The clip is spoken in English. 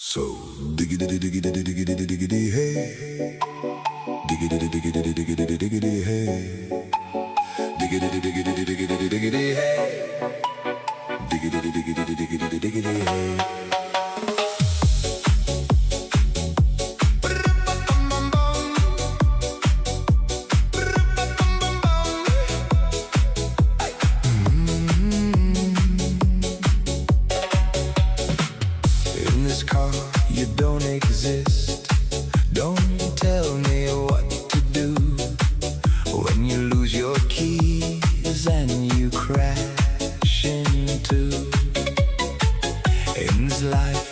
So diggity diggity diggity diggity hey, diggity diggity diggity diggity hey, diggity diggity diggity diggity hey, diggity diggity diggity diggity hey. In this car, you don't exist. Don't tell me what to do when you lose your keys and you crash into. In this life